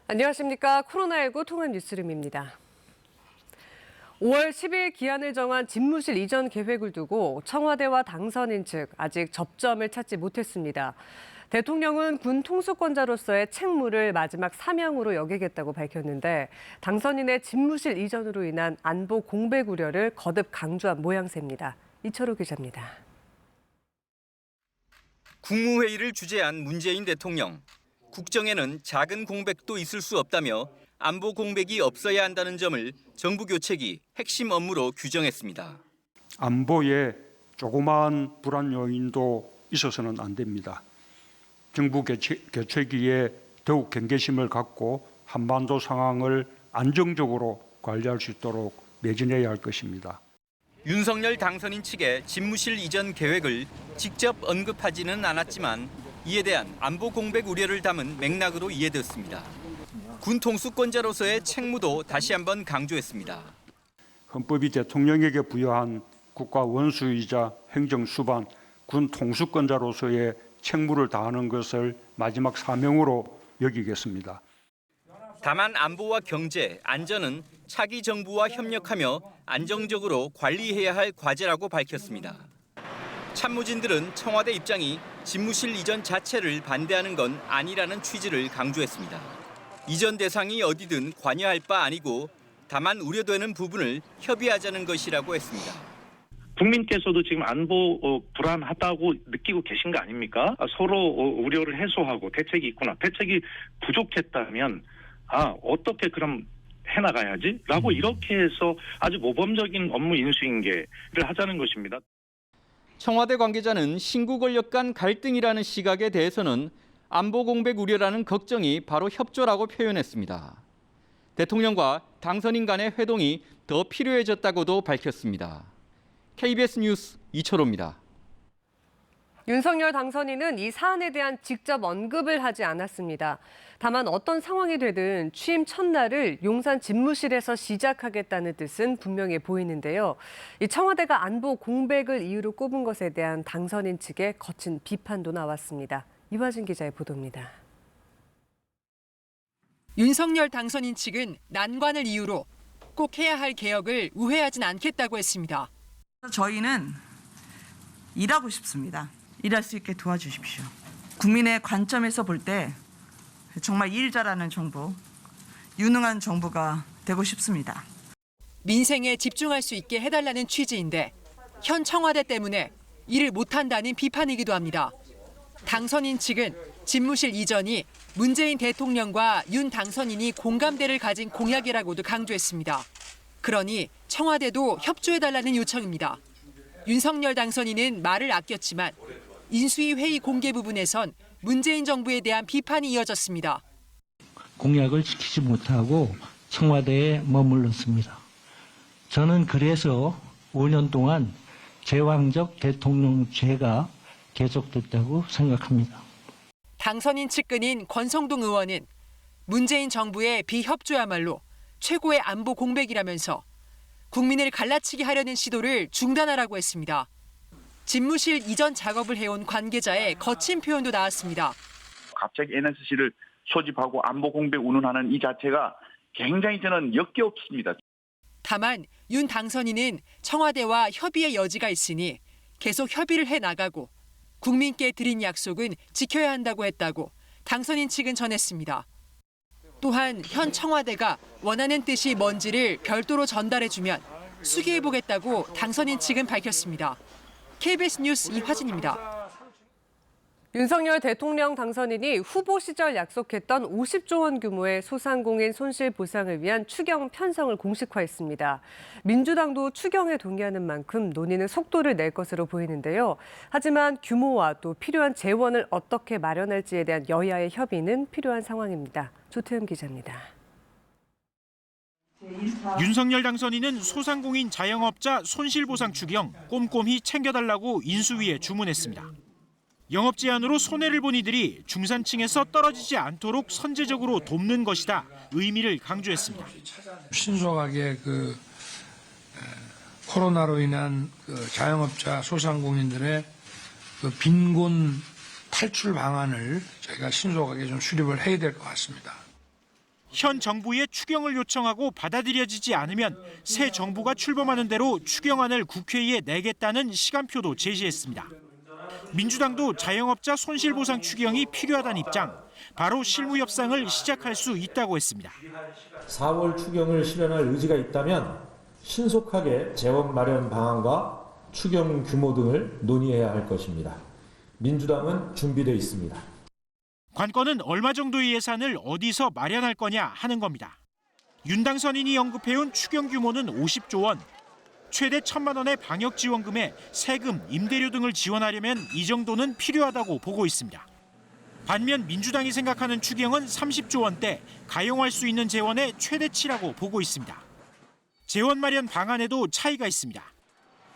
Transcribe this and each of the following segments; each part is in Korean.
안녕하십니까. 코로나19 통합 뉴스룸입니다. 5월 10일 기한을 정한 집무실 이전 계획을 두고 청와대와 당선인 측 아직 접점을 찾지 못했습니다. 대통령은 군 통수권자로서의 책무를 마지막 사명으로 여기겠다고 밝혔는데 당선인의 집무실 이전으로 인한 안보 공백 우려를 거듭 강조한 모양새입니다. 이철호 기자입니다. 국무회의를 주재한 문재인 대통령. 국정에는 작은 공백도 있을 수 없다며 안보 공백이 없어야 한다는 점을 정부 교책이 핵심 업무로 규정했습니다. 안보에 조그마한 불안 요인도 있어서는 안 됩니다. 정부 교체기에 더욱 경계심을 갖고 한반도 상황을 안정적으로 관리할 수 있도록 매진해야 할 것입니다. 윤석열 당선인 측의 집무실 이전 계획을 직접 언급하지는 않았지만 이에 대한 안보 공백 우려를 담은 맥락으로 이해됐습니다. 군 통수권자로서의 책무도 다시 한번 강조했습니다. 헌법이 대통령에게 부여한 국가 원수이자 행정수반, 군 통수권자로서의 책무를 다하는 것을 마지막 사명으로 여기겠습니다. 다만 안보와 경제, 안전은 차기 정부와 협력하며 안정적으로 관리해야 할 과제라고 밝혔습니다. 참모진들은 청와대 입장이 집무실 이전 자체를 반대하는 건 아니라는 취지를 강조했습니다. 이전 대상이 어디든 관여할 바 아니고 다만 우려되는 부분을 협의하자는 것이라고 했습니다. 국민께서도 지금 안보 불안하다고 느끼고 계신 거 아닙니까? 서로 우려를 해소하고 대책이 있구나. 대책이 부족했다면 어떻게 그럼 해나가야지? 라고 이렇게 해서 아주 모범적인 업무 인수인계를 하자는 것입니다. 청와대 관계자는 신구 권력 간 갈등이라는 시각에 대해서는 안보 공백 우려라는 걱정이 바로 협조라고 표현했습니다. 대통령과 당선인 간의 회동이 더 필요해졌다고도 밝혔습니다. KBS 뉴스 이철호입니다. 윤석열 당선인은 이 사안에 대한 직접 언급을 하지 않았습니다. 다만 어떤 상황이 되든 취임 첫날을 용산 집무실에서 시작하겠다는 뜻은 분명해 보이는데요. 이 청와대가 안보 공백을 이유로 꼽은 것에 대한 당선인 측의 거친 비판도 나왔습니다. 이화진 기자의 보도입니다. 윤석열 당선인 측은 난관을 이유로 꼭 해야 할 개혁을 우회하진 않겠다고 했습니다. 저희는 일하고 싶습니다. 일할 수 있게 도와주십시오. 국민의 관점에서 볼 때 정말 일 잘하는 정부, 유능한 정부가 되고 싶습니다. 민생에 집중할 수 있게 해달라는 취지인데 현 청와대 때문에 일을 못한다는 비판이기도 합니다. 당선인 측은 집무실 이전이 문재인 대통령과 윤 당선인이 공감대를 가진 공약이라고도 강조했습니다. 그러니 청와대도 협조해달라는 요청입니다. 윤석열 당선인은 말을 아꼈지만 인수위 회의 공개 부분에선 문재인 정부에 대한 비판이 이어졌습니다. 공약을 지키지 못하고 청와대에 머물렀습니다. 저는 그래서 5년 동안 제왕적 대통령제가 계속됐다고 생각합니다. 당선인 측근인 권성동 의원은 문재인 정부의 비협조야말로 최고의 안보 공백이라면서 국민을 갈라치게 하려는 시도를 중단하라고 했습니다. 집무실 이전 작업을 해온 관계자의 거친 표현도 나왔습니다. 갑자기 NSC를 소집하고 안보 공백 운운하는 이 자체가 굉장히 저는 역겹습니다. 다만 윤 당선인은 청와대와 협의의 여지가 있으니 계속 협의를 해나가고 국민께 드린 약속은 지켜야 한다고 했다고 당선인 측은 전했습니다. 또한 현 청와대가 원하는 뜻이 뭔지를 별도로 전달해주면 수기해보겠다고 당선인 측은 밝혔습니다. KBS 뉴스 이화진입니다. 윤석열 대통령 당선인이 후보 시절 약속했던 50조 원 규모의 소상공인 손실 보상을 위한 추경 편성을 공식화했습니다. 민주당도 추경에 동의하는 만큼 논의는 속도를 낼 것으로 보이는데요. 하지만 규모와 또 필요한 재원을 어떻게 마련할지에 대한 여야의 협의는 필요한 상황입니다. 조태흠 기자입니다. 윤석열 당선인은 소상공인 자영업자 손실보상 추경 꼼꼼히 챙겨달라고 인수위에 주문했습니다. 영업 제한으로 손해를 본 이들이 중산층에서 떨어지지 않도록 선제적으로 돕는 것이다 의미를 강조했습니다. 신속하게 코로나로 인한 자영업자 소상공인들의 빈곤 탈출 방안을 저희가 신속하게 좀 수립을 해야 될 것 같습니다. 현 정부의 추경을 요청하고 받아들여지지 않으면 새 정부가 출범하는 대로 추경안을 국회에 내겠다는 시간표도 제시했습니다. 민주당도 자영업자 손실보상 추경이 필요하다는 입장, 바로 실무 협상을 시작할 수 있다고 했습니다. 4월 추경을 실현할 의지가 있다면 신속하게 재원 마련 방안과 추경 규모 등을 논의해야 할 것입니다. 민주당은 준비되어 있습니다. 관건은 얼마 정도의 예산을 어디서 마련할 거냐 하는 겁니다. 윤당선인이 언급해온 추경 규모는 50조 원. 최대 1,000만 원의 방역지원금에 세금, 임대료 등을 지원하려면 이 정도는 필요하다고 보고 있습니다. 반면 민주당이 생각하는 추경은 30조 원대, 가용할 수 있는 재원의 최대치라고 보고 있습니다. 재원 마련 방안에도 차이가 있습니다.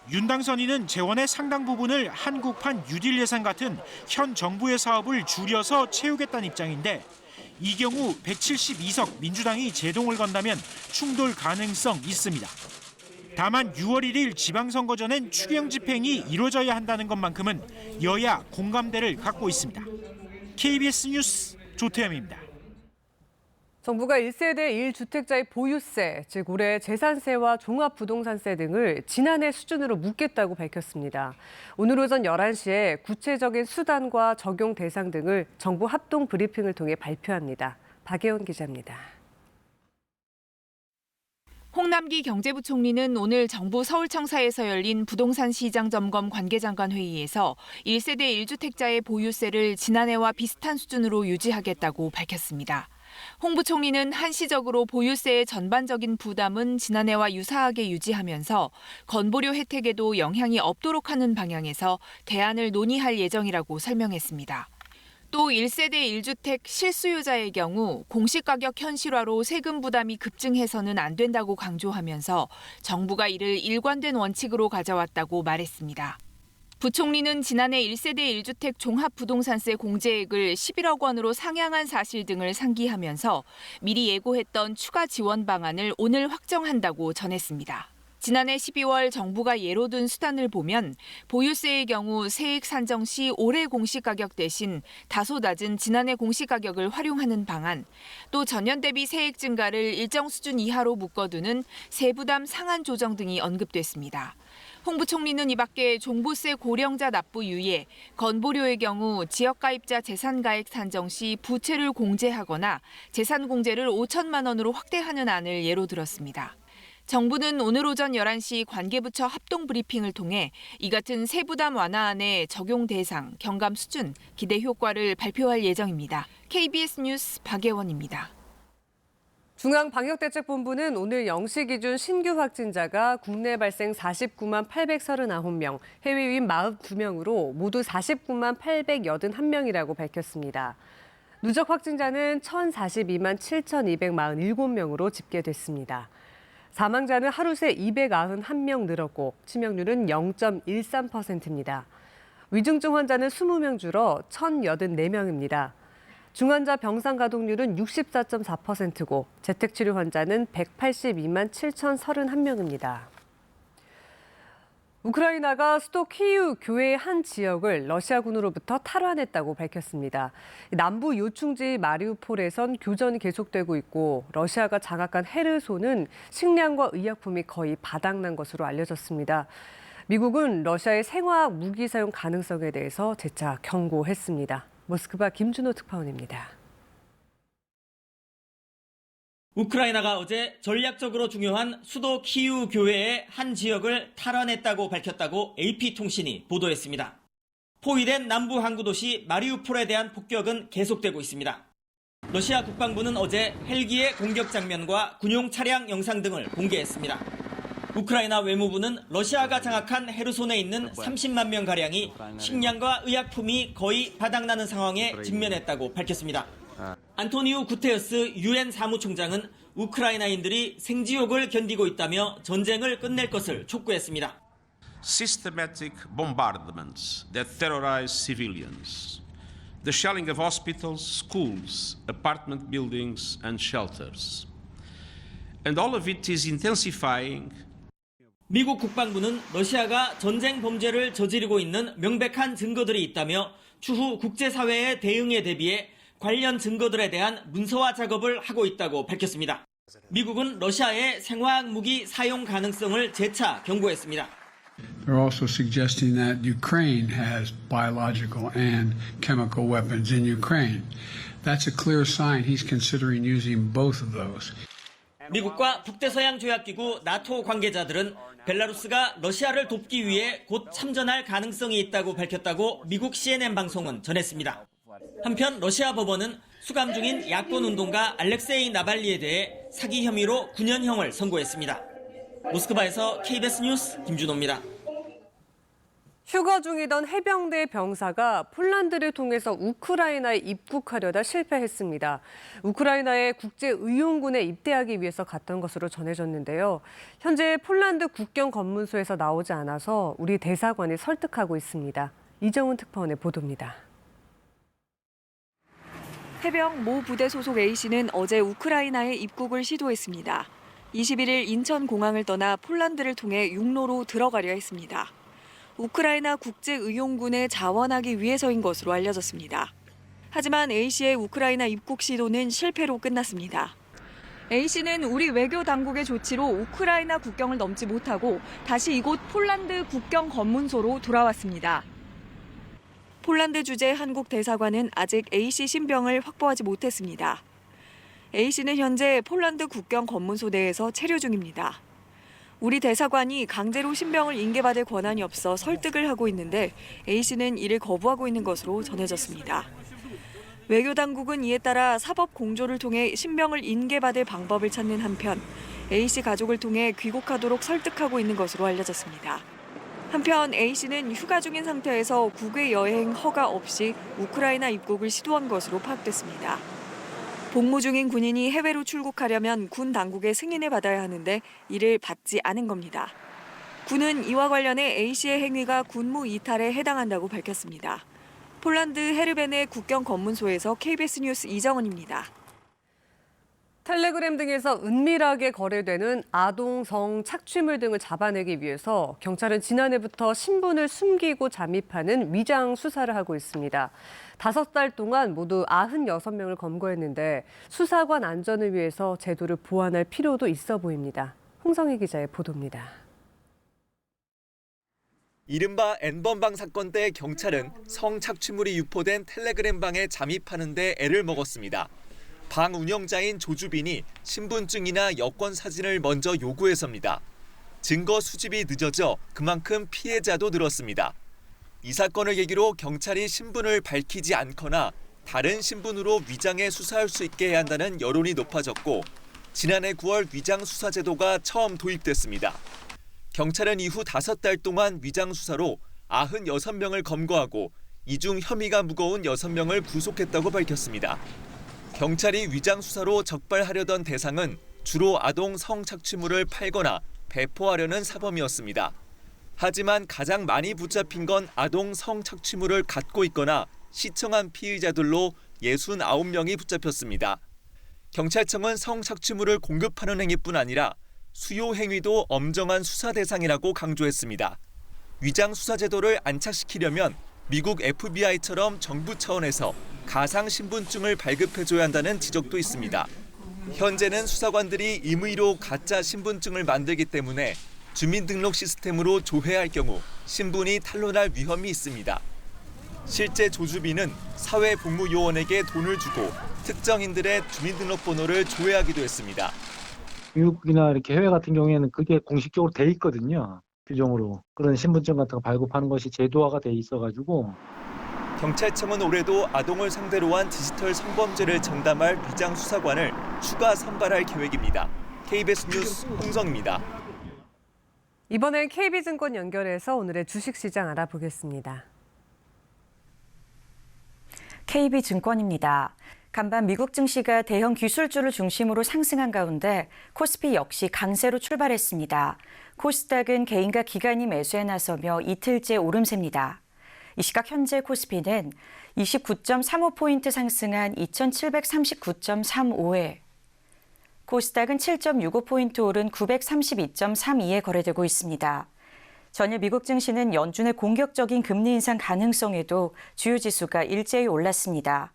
윤당선인은 재원의 상당 부분을 한국판 뉴딜 예산 같은 현 정부의 사업을 줄여서 채우겠다는 입장인데, 이 경우 172석 민주당이 제동을 건다면 충돌 가능성 있습니다. 다만 6월 1일 지방선거 전엔 추경 집행이 이루어져야 한다는 것만큼은 여야 공감대를 갖고 있습니다. KBS 뉴스 조태현입니다. 정부가 1세대 1주택자의 보유세, 즉 올해 재산세와 종합부동산세 등을 지난해 수준으로 묶겠다고 밝혔습니다. 오늘 오전 11시에 구체적인 수단과 적용 대상 등을 정부 합동 브리핑을 통해 발표합니다. 박예원 기자입니다. 홍남기 경제부총리는 오늘 정부 서울청사에서 열린 부동산 시장 점검 관계장관 회의에서 1세대 1주택자의 보유세를 지난해와 비슷한 수준으로 유지하겠다고 밝혔습니다. 홍 부총리는 한시적으로 보유세의 전반적인 부담은 지난해와 유사하게 유지하면서 건보료 혜택에도 영향이 없도록 하는 방향에서 대안을 논의할 예정이라고 설명했습니다. 또 1세대 1주택 실수요자의 경우 공시가격 현실화로 세금 부담이 급증해서는 안 된다고 강조하면서 정부가 이를 일관된 원칙으로 가져왔다고 말했습니다. 부총리는 지난해 1세대 1주택 종합부동산세 공제액을 11억 원으로 상향한 사실 등을 상기하면서 미리 예고했던 추가 지원 방안을 오늘 확정한다고 전했습니다. 지난해 12월 정부가 예로 든 수단을 보면 보유세의 경우 세액 산정 시 올해 공시가격 대신 다소 낮은 지난해 공시가격을 활용하는 방안, 또 전년 대비 세액 증가를 일정 수준 이하로 묶어두는 세부담 상한 조정 등이 언급됐습니다. 홍 부총리는 이 밖에 종부세 고령자 납부 유예, 건보료의 경우 지역가입자 재산가액 산정 시 부채를 공제하거나 재산 공제를 5천만 원으로 확대하는 안을 예로 들었습니다. 정부는 오늘 오전 11시 관계부처 합동 브리핑을 통해 이 같은 세부담 완화안의 적용 대상, 경감 수준, 기대 효과를 발표할 예정입니다. KBS 뉴스 박예원입니다. 중앙방역대책본부는 오늘 0시 기준 신규 확진자가 국내 발생 49만 839명, 해외 유입 42명으로 모두 49만 881명이라고 밝혔습니다. 누적 확진자는 1,042만 7,247명으로 집계됐습니다. 사망자는 하루 새 291명 늘었고 치명률은 0.13%입니다. 위중증 환자는 20명 줄어 1,084명입니다. 중환자 병상 가동률은 64.4%고 재택치료 환자는 182만 7,031명입니다. 우크라이나가 수도 키이우 교외의 한 지역을 러시아군으로부터 탈환했다고 밝혔습니다. 남부 요충지 마리우폴에선 교전이 계속되고 있고 러시아가 장악한 헤르손은 식량과 의약품이 거의 바닥난 것으로 알려졌습니다. 미국은 러시아의 생화학 무기 사용 가능성에 대해서 재차 경고했습니다. 모스크바 김준호 특파원입니다. 우크라이나가 어제 전략적으로 중요한 수도 키이우 교외의 한 지역을 탈환했다고 밝혔다고 AP통신이 보도했습니다. 포위된 남부 항구 도시 마리우폴에 대한 폭격은 계속되고 있습니다. 러시아 국방부는 어제 헬기의 공격 장면과 군용 차량 영상 등을 공개했습니다. 우크라이나 외무부는 러시아가 장악한 헤르손에 있는 30만 명가량이 식량과 의약품이 거의 바닥나는 상황에 직면했다고 밝혔습니다. 안토니우 구테르스 유엔 사무총장은 우크라이나인들이 생지옥을 견디고 있다며 전쟁을 끝낼 것을 촉구했습니다. Systematic bombardments that terrorize civilians. The shelling of hospitals, schools, apartment buildings and shelters. And all of it is intensifying. 미국 국방부는 러시아가 전쟁 범죄를 저지르고 있는 명백한 증거들이 있다며 추후 국제사회의 대응에 대비해 관련 증거들에 대한 문서화 작업을 하고 있다고 밝혔습니다. 미국은 러시아의 생화학 무기 사용 가능성을 재차 경고했습니다. They're also suggesting that Ukraine has biological and chemical weapons in Ukraine. That's a clear sign he's considering using both of those. 미국과 북대서양 조약기구 나토 관계자들은 벨라루스가 러시아를 돕기 위해 곧 참전할 가능성이 있다고 밝혔다고 미국 CNN 방송은 전했습니다. 한편 러시아 법원은 수감 중인 야권운동가 알렉세이 나발리에 대해 사기 혐의로 9년형을 선고했습니다. 모스크바에서 KBS 뉴스 김준호입니다. 휴가 중이던 해병대 병사가 폴란드를 통해서 우크라이나에 입국하려다 실패했습니다. 우크라이나의 국제의용군에 입대하기 위해서 갔던 것으로 전해졌는데요. 현재 폴란드 국경 검문소에서 나오지 않아서 우리 대사관이 설득하고 있습니다. 이정훈 특파원의 보도입니다. 해병 모 부대 소속 A씨는 어제 우크라이나에 입국을 시도했습니다. 21일 인천공항을 떠나 폴란드를 통해 육로로 들어가려 했습니다. 우크라이나 국제의용군에 자원하기 위해서인 것으로 알려졌습니다. 하지만 A씨의 우크라이나 입국 시도는 실패로 끝났습니다. A씨는 우리 외교 당국의 조치로 우크라이나 국경을 넘지 못하고 다시 이곳 폴란드 국경 검문소로 돌아왔습니다. 폴란드 주재 한국 대사관은 아직 A씨 신병을 확보하지 못했습니다. A씨는 현재 폴란드 국경 검문소 내에서 체류 중입니다. 우리 대사관이 강제로 신병을 인계받을 권한이 없어 설득을 하고 있는데 A씨는 이를 거부하고 있는 것으로 전해졌습니다. 외교당국은 이에 따라 사법 공조를 통해 신병을 인계받을 방법을 찾는 한편 A씨 가족을 통해 귀국하도록 설득하고 있는 것으로 알려졌습니다. 한편 A씨는 휴가 중인 상태에서 국외 여행 허가 없이 우크라이나 입국을 시도한 것으로 파악됐습니다. 복무 중인 군인이 해외로 출국하려면 군 당국의 승인을 받아야 하는데 이를 받지 않은 겁니다. 군은 이와 관련해 A씨의 행위가 군무 이탈에 해당한다고 밝혔습니다. 폴란드 헤르벤의 국경 검문소에서 KBS 뉴스 이정은입니다. 텔레그램 등에서 은밀하게 거래되는 아동 성 착취물 등을 잡아내기 위해서 경찰은 지난해부터 신분을 숨기고 잠입하는 위장 수사를 하고 있습니다. 5달 동안 모두 96명을 검거했는데 수사관 안전을 위해서 제도를 보완할 필요도 있어 보입니다. 홍성희 기자의 보도입니다. 이른바 N번방 사건 때 경찰은 성착취물이 유포된 텔레그램 방에 잠입하는 데 애를 먹었습니다. 방 운영자인 조주빈이 신분증이나 여권 사진을 먼저 요구해서입니다. 증거 수집이 늦어져 그만큼 피해자도 늘었습니다. 이 사건을 계기로 경찰이 신분을 밝히지 않거나 다른 신분으로 위장해 수사할 수 있게 해야 한다는 여론이 높아졌고 지난해 9월 위장 수사 제도가 처음 도입됐습니다. 경찰은 이후 5달 동안 위장 수사로 96명을 검거하고 이 중 혐의가 무거운 6명을 구속했다고 밝혔습니다. 경찰이 위장 수사로 적발하려던 대상은 주로 아동 성착취물을 팔거나 배포하려는 사범이었습니다. 하지만 가장 많이 붙잡힌 건 아동 성착취물을 갖고 있거나 시청한 피의자들로 69명이 붙잡혔습니다. 경찰청은 성착취물을 공급하는 행위뿐 아니라 수요 행위도 엄정한 수사 대상이라고 강조했습니다. 위장 수사 제도를 안착시키려면 미국 FBI처럼 정부 차원에서 가상 신분증을 발급해줘야 한다는 지적도 있습니다. 현재는 수사관들이 임의로 가짜 신분증을 만들기 때문에 주민등록 시스템으로 조회할 경우 신분이 탄로날 위험이 있습니다. 실제 조주빈은 사회복무요원에게 돈을 주고 특정인들의 주민등록번호를 조회하기도 했습니다. 미국이나 이렇게 해외 같은 경우에는 그게 공식적으로 돼 있거든요. 규정으로. 그런 신분증 같은 거 발급하는 것이 제도화가 돼 있어가지고. 경찰청은 올해도 아동을 상대로 한 디지털 성범죄를 전담할 위장 수사관을 추가 선발할 계획입니다. KBS 뉴스 홍성입니다. 이번엔 KB증권 연결해서 오늘의 주식시장 알아보겠습니다. KB증권입니다. 간밤 미국 증시가 대형 기술주를 중심으로 상승한 가운데 코스피 역시 강세로 출발했습니다. 코스닥은 개인과 기관이 매수에 나서며 이틀째 오름세입니다. 이 시각 현재 코스피는 29.35포인트 상승한 2739.35에 코스닥은 7.65포인트 오른 932.32에 거래되고 있습니다. 전일 미국 증시는 연준의 공격적인 금리 인상 가능성에도 주요 지수가 일제히 올랐습니다.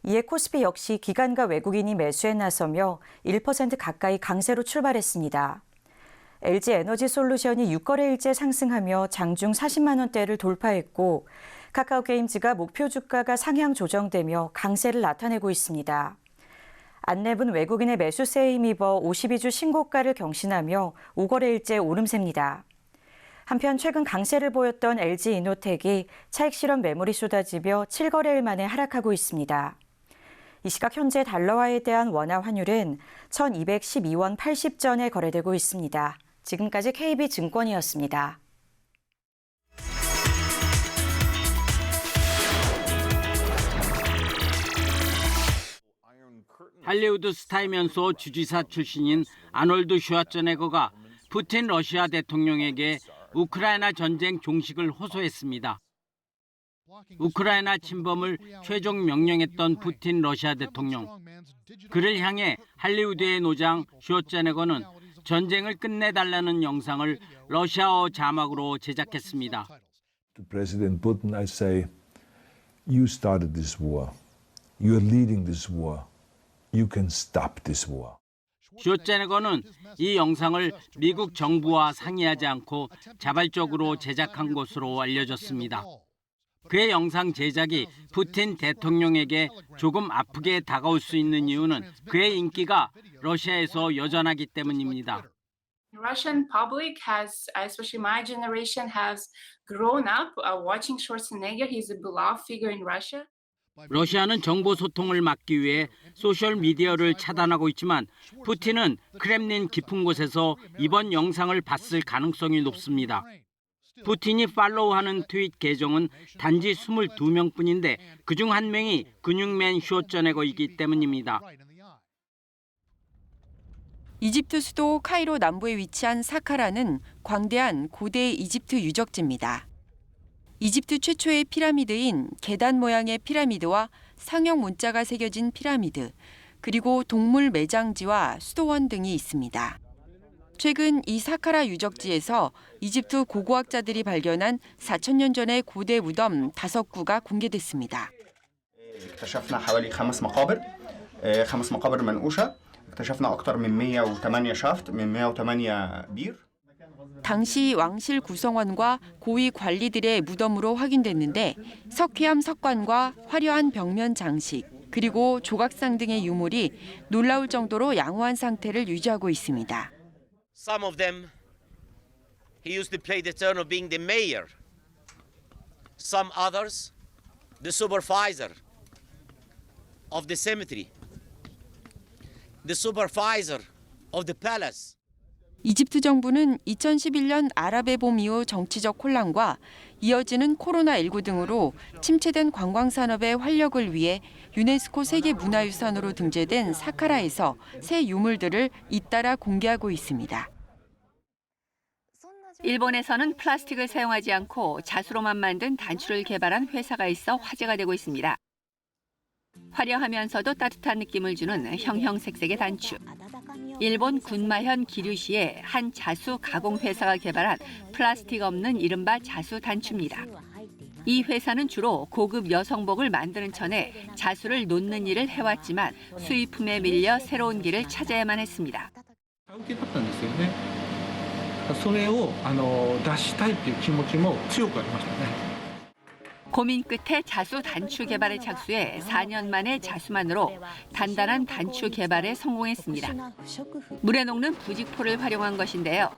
이에 코스피 역시 기관과 외국인이 매수에 나서며 1% 가까이 강세로 출발했습니다. LG에너지솔루션이 6거래일째 상승하며 장중 40만 원대를 돌파했고 카카오게임즈가 목표 주가가 상향 조정되며 강세를 나타내고 있습니다. 안랩은 외국인의 매수세에 힘입어 52주 신고가를 경신하며 5거래일째 오름세입니다. 한편 최근 강세를 보였던 LG이노텍이 차익 실현 매물이 쏟아지며 7거래일 만에 하락하고 있습니다. 이 시각 현재 달러화에 대한 원화 환율은 1212원 80전에 거래되고 있습니다. 지금까지 KB증권이었습니다. 할리우드 스타이면서 주지사 출신인 아놀드 슈와츠네거가 푸틴 러시아 대통령에게 우크라이나 전쟁 종식을 호소했습니다. 우크라이나 침범을 최종 명령했던 푸틴 러시아 대통령. 그를 향해 할리우드의 노장 슈와츠네거는 전쟁을 끝내달라는 영상을 러시아어 자막으로 제작했습니다. To President Putin, I say, you started this war. You are leading this war. You can stop this war. 슈와츠네거는 이 영상을 미국 정부와 상의하지 않고 자발적으로 제작한 것으로 알려졌습니다. 그의 영상 제작이 푸틴 대통령에게 조금 아프게 다가올 수 있는 이유는 그의 인기가 러시아에서 여전하기 때문입니다. Russian public has, especially my generation, has grown up watching Schwarzenegger. He's a beloved figure in Russia. 러시아는 정보 소통을 막기 위해 소셜 미디어를 차단하고 있지만 푸틴은 크렘린 깊은 곳에서 이번 영상을 봤을 가능성이 높습니다. 푸틴이 팔로우하는 트윗 계정은 단지 22명뿐인데 그중 한 명이 근육맨 슈와츠네거이기 때문입니다. 이집트 수도 카이로 남부에 위치한 사카라는 광대한 고대 이집트 유적지입니다. 이집트 최초의 피라미드인 계단 모양의 피라미드와 상형 문자가 새겨진 피라미드, 그리고 동물 매장지와 수도원 등이 있습니다. 최근 이 사카라 유적지에서 이집트 고고학자들이 발견한 4,000년 전의 고대 무덤 5구가 공개됐습니다. اكتشفنا حوالي 5 مقابر منقوشة. اكتشفنا أكثر من 108 شافت من 108 بير. 당시 왕실 구성원과 고위 관리들의 무덤으로 확인됐는데 석회암 석관과 화려한 벽면 장식, 그리고 조각상 등의 유물이 놀라울 정도로 양호한 상태를 유지하고 있습니다. Some of them, he used to play the turn of being the mayor. Some others, the supervisor of the cemetery, the supervisor of the palace. 이집트 정부는 2011년 아랍의 봄 이후 정치적 혼란과 이어지는 코로나19 등으로 침체된 관광 산업의 활력을 위해 유네스코 세계문화유산으로 등재된 사카라에서 새 유물들을 잇따라 공개하고 있습니다. 일본에서는 플라스틱을 사용하지 않고 자수로만 만든 단추를 개발한 회사가 있어 화제가 되고 있습니다. 화려하면서도 따뜻한 느낌을 주는 형형색색의 단추. 일본 군마현 기류시의 한 자수 가공 회사가 개발한 플라스틱 없는 이른바 자수 단추입니다. 이 회사는 주로 고급 여성복을 만드는 천에 자수를 놓는 일을 해왔지만 수입품에 밀려 새로운 길을 찾아야만 했습니다. それを出したいっていう気持ちも強くありましたね。 고민 끝에 자수 단추 개발에 착수해 4년 만에 자수만으로 단단한 단추 개발에 성공했습니다. 물에 녹는 부직포를 활용한 것인데요.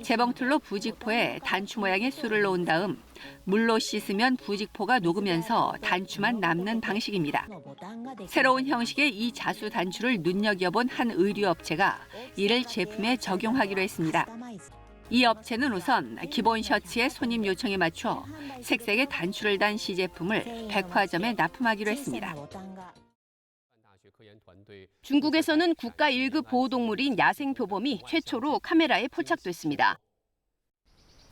재봉틀로 부직포에 단추 모양의 술을 놓은 다음 물로 씻으면 부직포가 녹으면서 단추만 남는 방식입니다. 새로운 형식의 이 자수 단추를 눈여겨본 한 의류업체가 이를 제품에 적용하기로 했습니다. 이 업체는 우선 기본 셔츠의 손님 요청에 맞춰 색색의 단추를 단 시제품을 백화점에 납품하기로 했습니다. 중국에서는 국가 1급 보호동물인 야생표범이 최초로 카메라에 포착됐습니다.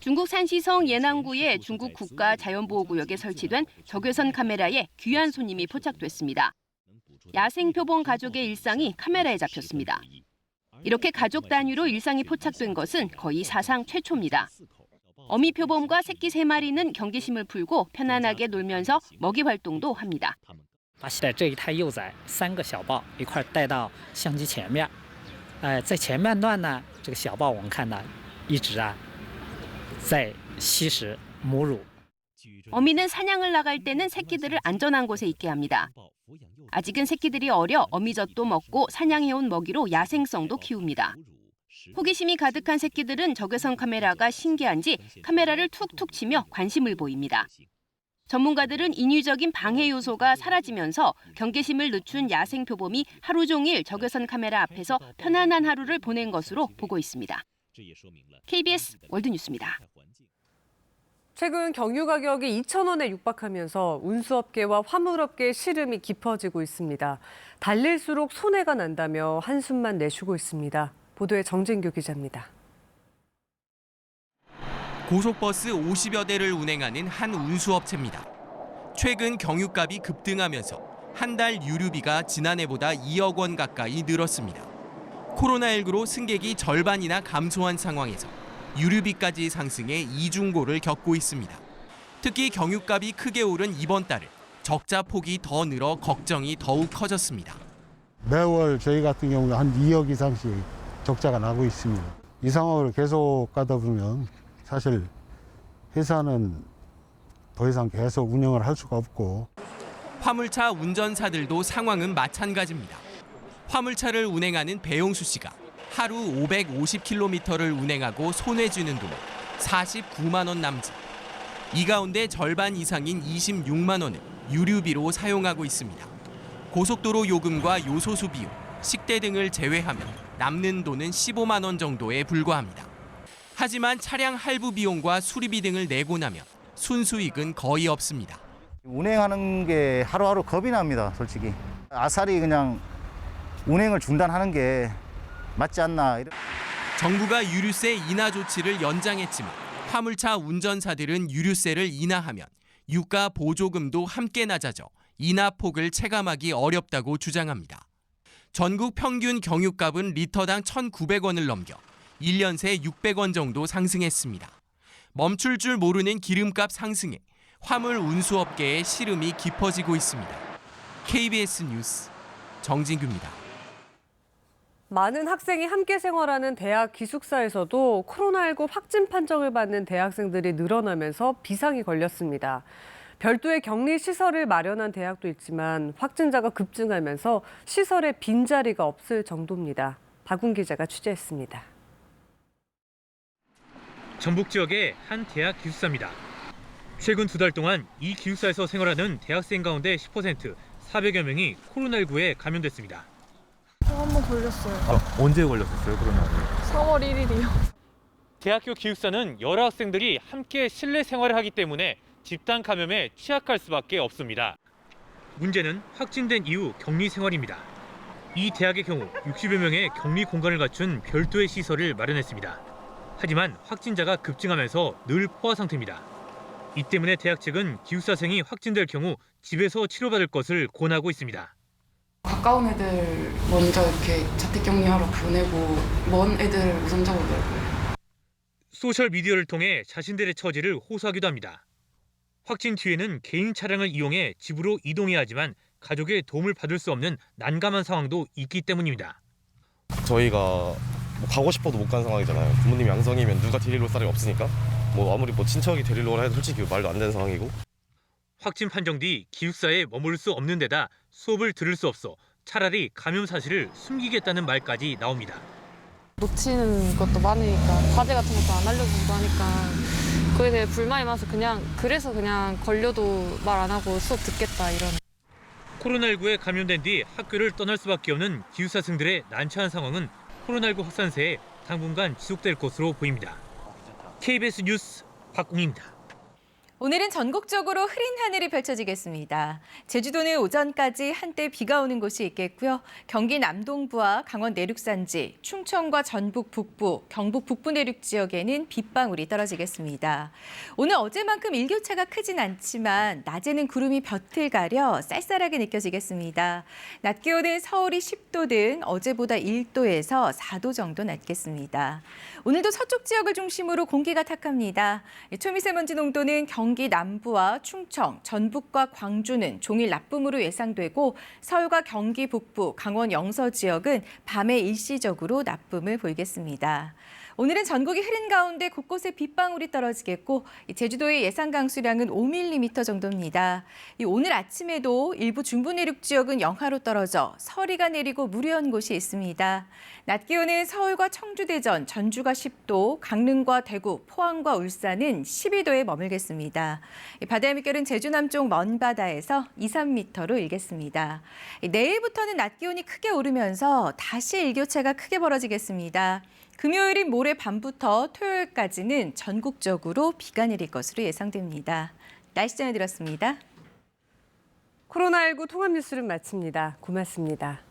중국 산시성 예난구의 중국 국가자연보호구역에 설치된 적외선 카메라에 귀한 손님이 포착됐습니다. 야생표범 가족의 일상이 카메라에 잡혔습니다. 이렇게 가족 단위로 일상이 포착된 것은 거의 사상 최초입니다. 어미 표범과 새끼 3마리는 경계심을 풀고 편안하게 놀면서 먹이 활동도 합니다. 带这一胎幼崽3个小豹一块带到相机前面，在前半段呢，这个小豹我们看到一直在吸食母乳。 어미는 사냥을 나갈 때는 새끼들을 안전한 곳에 있게 합니다. 아직은 새끼들이 어려 어미젖도 먹고 사냥해온 먹이로 야생성도 키웁니다. 호기심이 가득한 새끼들은 적외선 카메라가 신기한지 카메라를 툭툭 치며 관심을 보입니다. 전문가들은 인위적인 방해 요소가 사라지면서 경계심을 늦춘 야생 표범이 하루 종일 적외선 카메라 앞에서 편안한 하루를 보낸 것으로 보고 있습니다. KBS 월드뉴스입니다. 최근 경유 가격이 2,000원에 육박하면서 운수업계와 화물업계의 시름이 깊어지고 있습니다. 달릴수록 손해가 난다며 한숨만 내쉬고 있습니다. 보도에 정진규 기자입니다. 고속버스 50여 대를 운행하는 한 운수업체입니다. 최근 경유값이 급등하면서 한 달 유류비가 지난해보다 2억 원 가까이 늘었습니다. 코로나19로 승객이 절반이나 감소한 상황에서 유류비까지 상승해 이중고를 겪고 있습니다. 특히 경유값이 크게 오른 이번 달은 적자 폭이 더 늘어 걱정이 더욱 커졌습니다. 매월 저희 같은 경우는 한 2억 이상씩 적자가 나고 있습니다. 이 상황을 계속 가다 보면 사실 회사는 더 이상 계속 운영을 할 수가 없고. 화물차 운전사들도 상황은 마찬가지입니다. 화물차를 운행하는 배용수 씨가 하루 550km를 운행하고 손해 주는 돈 49만 원 남짓. 이 가운데 절반 이상인 26만 원을 유류비로 사용하고 있습니다. 고속도로 요금과 요소수 비용, 식대 등을 제외하면 남는 돈은 15만 원 정도에 불과합니다. 하지만 차량 할부 비용과 수리비 등을 내고 나면 순수익은 거의 없습니다. 운행하는 게 하루하루 겁이 납니다, 솔직히. 아싸리 그냥 운행을 중단하는 게 맞지 않나. 정부가 유류세 인하 조치를 연장했지만 화물차 운전사들은 유류세를 인하하면 유가 보조금도 함께 낮아져 인하 폭을 체감하기 어렵다고 주장합니다. 전국 평균 경유값은 리터당 1,900원을 넘겨 1년 새 600원 정도 상승했습니다. 멈출 줄 모르는 기름값 상승에 화물 운수업계의 시름이 깊어지고 있습니다. KBS 뉴스 정진규입니다. 많은 학생이 함께 생활하는 대학 기숙사에서도 코로나19 확진 판정을 받는 대학생들이 늘어나면서 비상이 걸렸습니다. 별도의 격리 시설을 마련한 대학도 있지만 확진자가 급증하면서 시설에 빈자리가 없을 정도입니다. 박훈 기자가 취재했습니다. 전북 지역의 한 대학 기숙사입니다. 최근 2달 동안 이 기숙사에서 생활하는 대학생 가운데 10%, 400여 명이 코로나19에 감염됐습니다. 한번 걸렸어요. 언제 걸렸었어요, 코로나19? 4월 1일이요. 대학교 기숙사는 여러 학생들이 함께 실내 생활을 하기 때문에 집단 감염에 취약할 수밖에 없습니다. 문제는 확진된 이후 격리 생활입니다. 이 대학의 경우 60여 명의 격리 공간을 갖춘 별도의 시설을 마련했습니다. 하지만 확진자가 급증하면서 늘 포화 상태입니다. 이 때문에 대학 측은 기숙사생이 확진될 경우 집에서 치료받을 것을 권하고 있습니다. 가까운 애들 먼저 이렇게 자택격리하러 보내고 먼 애들 우선적으로 내고요. 소셜미디어를 통해 자신들의 처지를 호소하기도 합니다. 확진 뒤에는 개인 차량을 이용해 집으로 이동해야 하지만 가족의 도움을 받을 수 없는 난감한 상황도 있기 때문입니다. 저희가 가고 싶어도 못 가는 상황이잖아요. 부모님 양성이면 누가 데리러 올 사람이 없으니까 아무리 친척이 데리러 오라 해도 솔직히 말도 안 되는 상황이고. 확진 판정 뒤 기숙사에 머물 수 없는 데다 수업을 들을 수 없어 차라리 감염 사실을 숨기겠다는 말까지 나옵니다. 놓치는 것도 많으니까 과제 같은 것도 안 알려주고 하니까 그에 대해 불만이 많아서 그래서 그냥 걸려도 말 안 하고 수업 듣겠다 이런. 코로나19에 감염된 뒤 학교를 떠날 수밖에 없는 기숙사생들의 난처한 상황은 코로나19 확산세에 당분간 지속될 것으로 보입니다. KBS 뉴스 박웅입니다. 오늘은 전국적으로 흐린 하늘이 펼쳐지겠습니다. 제주도는 오전까지 한때 비가 오는 곳이 있겠고요. 경기 남동부와 강원 내륙산지, 충청과 전북 북부, 경북 북부 내륙 지역에는 빗방울이 떨어지겠습니다. 오늘 어제만큼 일교차가 크진 않지만 낮에는 구름이 볕을 가려 쌀쌀하게 느껴지겠습니다. 낮 기온은 서울이 10도 등 어제보다 1도에서 4도 정도 낮겠습니다. 오늘도 서쪽 지역을 중심으로 공기가 탁합니다. 초미세먼지 농도는 경기 경기 남부와 충청, 전북과 광주는 종일 나쁨으로 예상되고 서울과 경기 북부, 강원 영서 지역은 밤에 일시적으로 나쁨을 보이겠습니다. 오늘은 전국이 흐린 가운데 곳곳에 빗방울이 떨어지겠고 제주도의 예상 강수량은 5mm 정도입니다. 오늘 아침에도 일부 중부 내륙 지역은 영하로 떨어져 서리가 내리고 무려한 곳이 있습니다. 낮 기온은 서울과 청주, 대전, 전주가 10도, 강릉과 대구, 포항과 울산은 12도에 머물겠습니다. 바다의 물결은 제주 남쪽 먼 바다에서 2, 3m로 일겠습니다. 내일부터는 낮 기온이 크게 오르면서 다시 일교차가 크게 벌어지겠습니다. 금요일인 모레 밤부터 토요일까지는 전국적으로 비가 내릴 것으로 예상됩니다. 날씨 전해드렸습니다. 코로나19 통합 뉴스를 마칩니다. 고맙습니다.